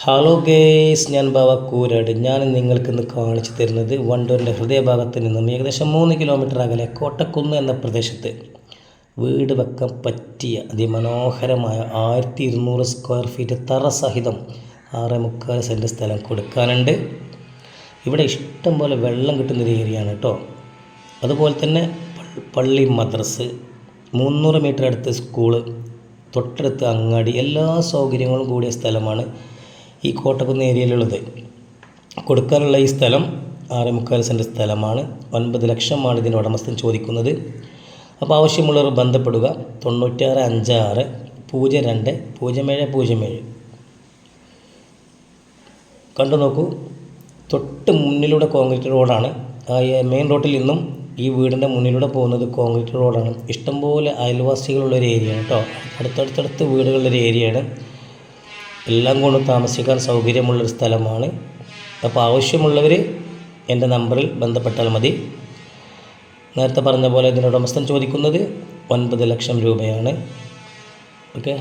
Hello guys, ഞാൻ ബാവക്കൂരാട്. ഞാൻ നിങ്ങൾക്കിന്ന് കാണിച്ചു തരുന്നത് വണ്ടൂരിൻ്റെ ഹൃദയഭാഗത്ത് നിന്നും ഏകദേശം 3 കിലോമീറ്റർ അകലെ കോട്ടക്കുന്ന് എന്ന പ്രദേശത്ത് വീട് വെക്കാൻ പറ്റിയ അതിമനോഹരമായ 1200 സ്ക്വയർ ഫീറ്റ് തറ സഹിതം 6.25 സെൻറ്റ് സ്ഥലം കൊടുക്കാനുണ്ട്. ഇവിടെ ഇഷ്ടം പോലെ വെള്ളം കിട്ടുന്നൊരു ഏരിയയാണ് കേട്ടോ. അതുപോലെ തന്നെ പള്ളി, മദ്രസ്, 300 മീറ്റർ അടുത്ത് സ്കൂള്, തൊട്ടടുത്ത് അങ്ങാടി, എല്ലാ സൗകര്യങ്ങളും കൂടിയ സ്ഥലമാണ് ഈ കോട്ടക്കുന്ന് ഏരിയയിലുള്ളത്. കൊടുക്കാനുള്ള ഈ സ്ഥലം 6.25 സെൻറ്റ് സ്ഥലമാണ്. 9 ലക്ഷമാണ് ഇതിൻ്റെ ഉടമസ്ഥൻ ചോദിക്കുന്നത്. അപ്പോൾ ആവശ്യമുള്ളവർ ബന്ധപ്പെടുക 9656 02 0707. കണ്ടു നോക്കൂ, തൊട്ട് മുന്നിലൂടെ കോൺക്രീറ്റ് റോഡാണ്. ആ മെയിൻ റോഡിൽ നിന്നും ഈ വീടിൻ്റെ മുന്നിലൂടെ പോകുന്നത് കോൺക്രീറ്റ് റോഡാണ്. ഇഷ്ടംപോലെ അയൽവാസികളുള്ളൊരു ഏരിയയാണ് കേട്ടോ. അടുത്തടുത്തടുത്ത് വീടുകളുള്ളൊരു ഏരിയയാണ്. എല്ലാം കൊണ്ടും താമസിക്കാൻ സൗകര്യമുള്ളൊരു സ്ഥലമാണ്. അപ്പോൾ ആവശ്യമുള്ളവർ എൻ്റെ നമ്പറിൽ ബന്ധപ്പെട്ടാൽ മതി. നേരത്തെ പറഞ്ഞ പോലെ ഇതിൻ്റെ ഉടമസ്ഥൻ ചോദിക്കുന്നത് 9 ലക്ഷം രൂപയാണ്. ഓക്കെ.